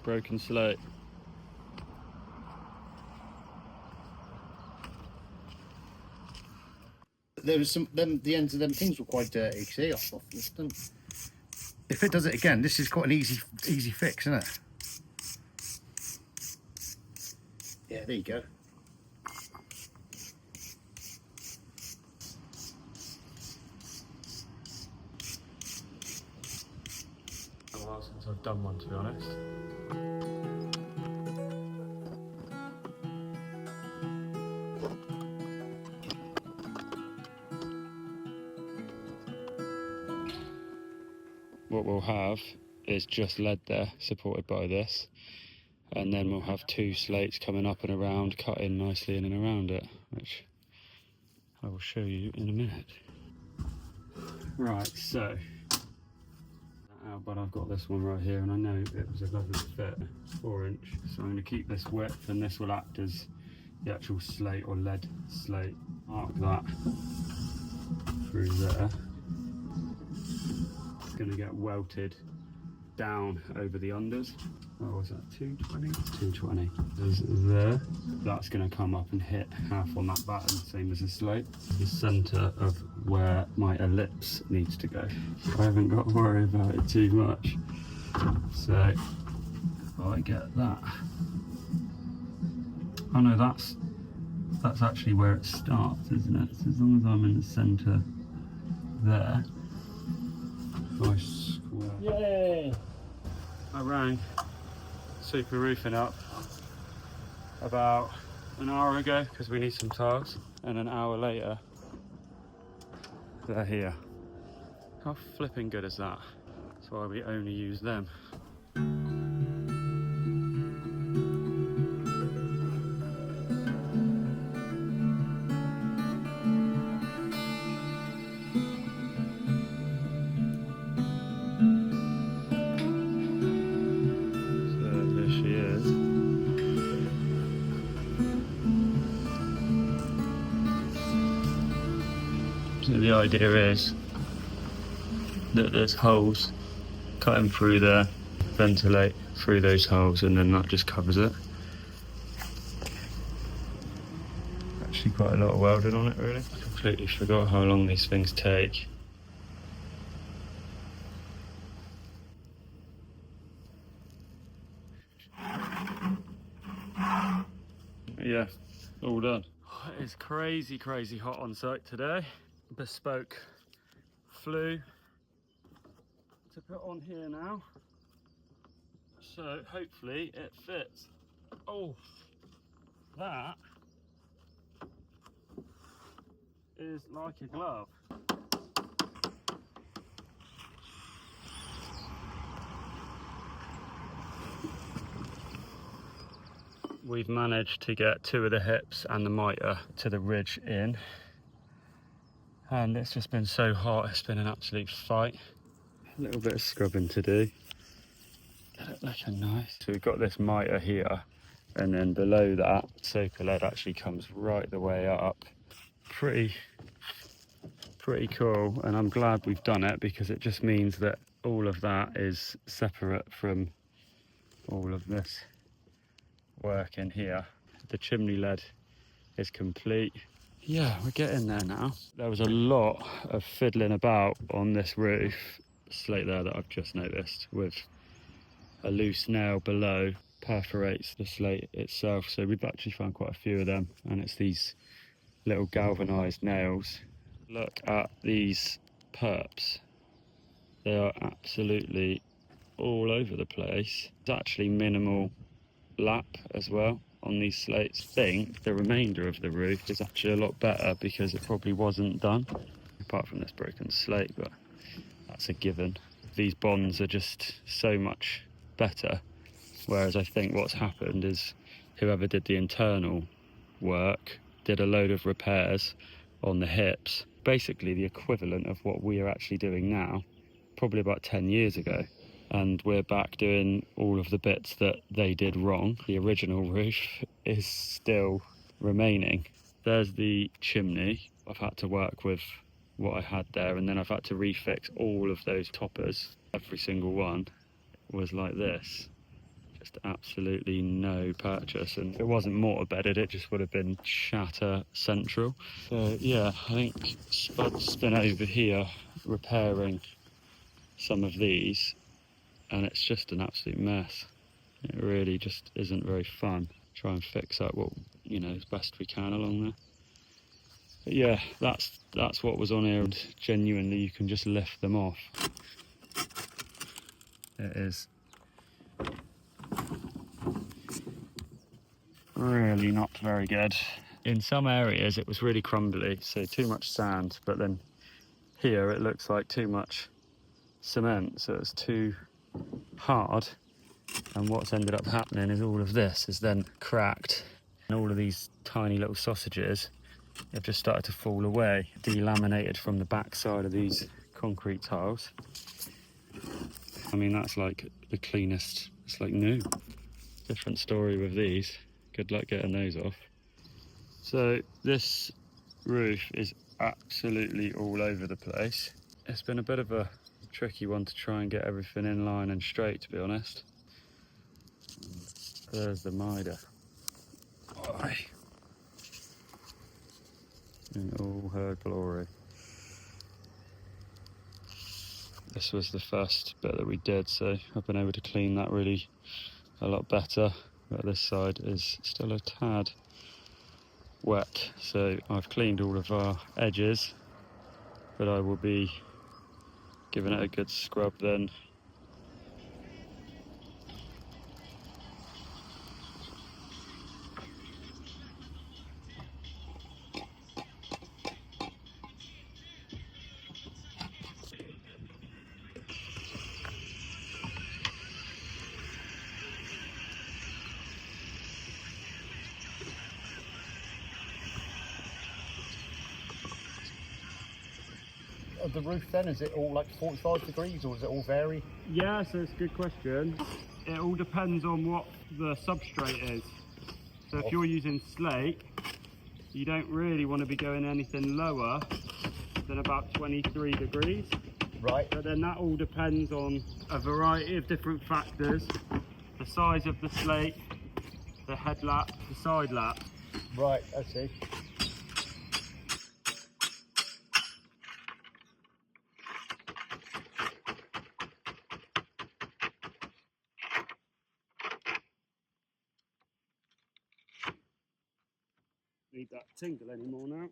broken slate. There was the ends of them things were quite dirty. See, off them. If it does it again, this is quite an easy fix, isn't it? Yeah, there you go. A while since I've done one, to be honest. What we'll have is just lead there, supported by this, and then we'll have two slates coming up and around, cut in nicely in and around it, which I will show you in a minute. Right, so but I've got this one right here, and I know it was a lovely fit, 4 inch, so I'm going to keep this width, and this will act as the actual slate or lead slate. Arc that through there. It's going to get welted down over the unders. Oh, was that 220? 220. There's there. That's going to come up and hit half on that batten, same as the slate. The centre of where my ellipse needs to go. I haven't got to worry about it too much. So if I get that. Oh no, that's actually where it starts, isn't it? So as long as I'm in the centre there. Nice square. Yay! I rang Super Roofing up about an hour ago because we need some tiles, and an hour later they're here. How flipping good is that? That's why we only use them. So the idea is that there's holes cutting through there, ventilate through those holes, and then that just covers it. Actually quite a lot of welding on it, really. I completely forgot how long these things take. Yeah, all done. It's crazy hot on site today. Bespoke flue to put on here now, so hopefully it fits. Oh, that is like a glove. We've managed to get 2 of the hips and the mitre to the ridge in, and it's just been so hot, it's been an absolute fight. A little bit of scrubbing to do, get it looking nice. So we've got this mitre here, and then below that soaker lead actually comes right the way up. Pretty cool, and I'm glad we've done it because it just means that all of that is separate from all of this work in here. The chimney lead is complete. Yeah, we're getting there now. There was a lot of fiddling about on this roof slate there that I've just noticed, with a loose nail below perforates the slate itself. So we've actually found quite a few of them, and it's these little galvanized nails. Look at these perps. They are absolutely all over the place. There's actually minimal lap as well on these slates. I think the remainder of the roof is actually a lot better because it probably wasn't done, apart from this broken slate, but that's a given. These bonds are just so much better, whereas I think what's happened is whoever did the internal work did a load of repairs on the hips, basically the equivalent of what we are actually doing now, probably about 10 years ago. And we're back doing all of the bits that they did wrong. The original roof is still remaining. There's the chimney. I've had to work with what I had there, and then I've had to refix all of those toppers. Every single one was like this, Just absolutely no purchase, and if it wasn't mortar bedded, it just would have been shatter central. So yeah, I think Spud's been over here repairing some of these, and it's just an absolute mess. It really just isn't very fun. Try and fix up what, you know, as best we can along there. But yeah, that's what was on here, and genuinely you can just lift them off. It is really not very good. In some areas it was really crumbly, so too much sand, but then here it looks like too much cement, so it's too hard. And what's ended up happening is all of this is then cracked, and all of these tiny little sausages have just started to fall away, delaminated from the back side of these concrete tiles. I mean, that's like the cleanest, it's like new. Different story with these. Good luck getting those off. So this roof is absolutely all over the place. It's been a bit of a tricky one to try and get everything in line and straight, to be honest. There's the mitre. In all her glory. This was the first bit that we did, so I've been able to clean that really a lot better. But this side is still a tad wet, so I've cleaned all of our edges, but I will be giving it a good scrub then. The roof then, is it all like 45 degrees or does it all vary? Yeah, so it's a good question. It all depends on what the substrate is. So if you're using slate, you don't really want to be going anything lower than about 23 degrees. Right. But then that all depends on a variety of different factors. The size of the slate, the head lap, the side lap. Right, I see. Need that tingle anymore now.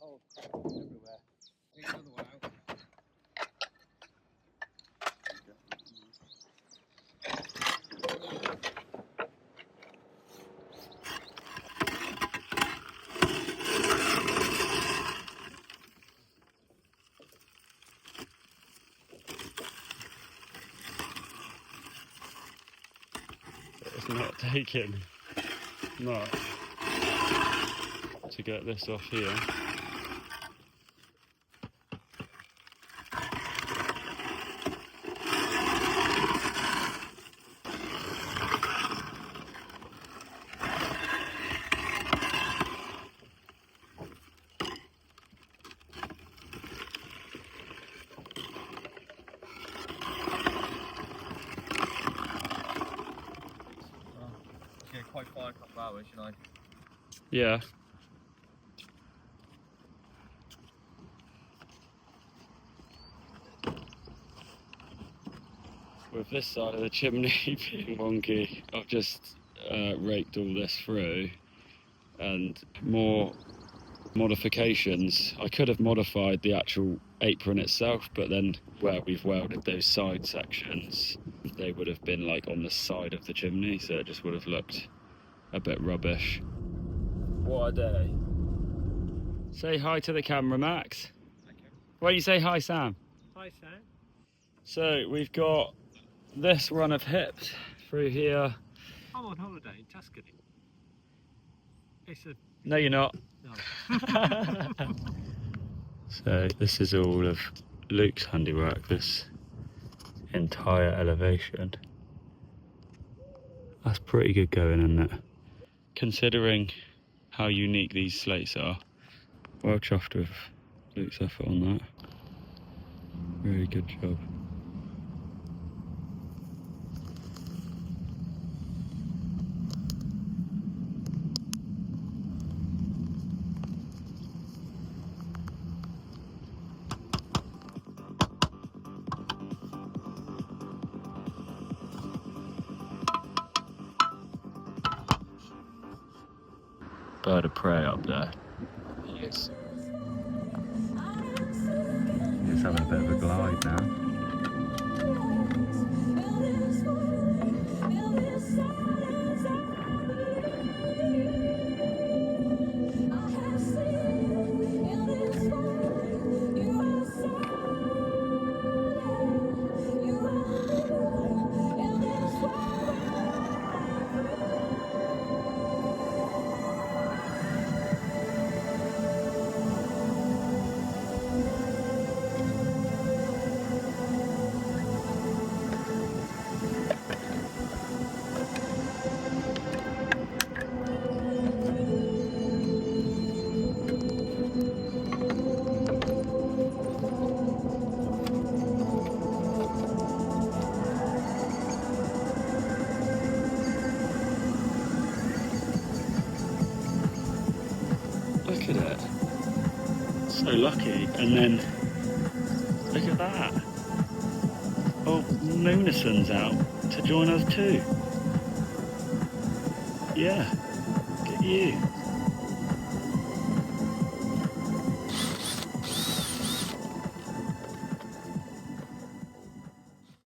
Oh, everywhere. Take another one out. It's not taking much to get this off here. Yeah, quite far, a couple hours, you know. Yeah. With this side of the chimney being wonky, I've just raked all this through, and more modifications. I could have modified the actual apron itself, but then where we've welded those side sections, they would have been like on the side of the chimney, so it just would have looked a bit rubbish. What a day. Say hi to the camera, Max. Thank you. Why don't you say hi, Sam? Hi, Sam. So we've got this run of hips through here. I'm on holiday in Tuscany. It's a... No, you're not. No. So this is all of Luke's handiwork, this entire elevation. That's pretty good going, isn't it? considering how unique these slates are. Well chuffed with Luke's effort on that. Really good job. Bird of prey up there. He is. He's having a bit of a glide now. Look at it. So lucky. And then, look at that. Oh, Moonison's out to join us too. Yeah, look at you.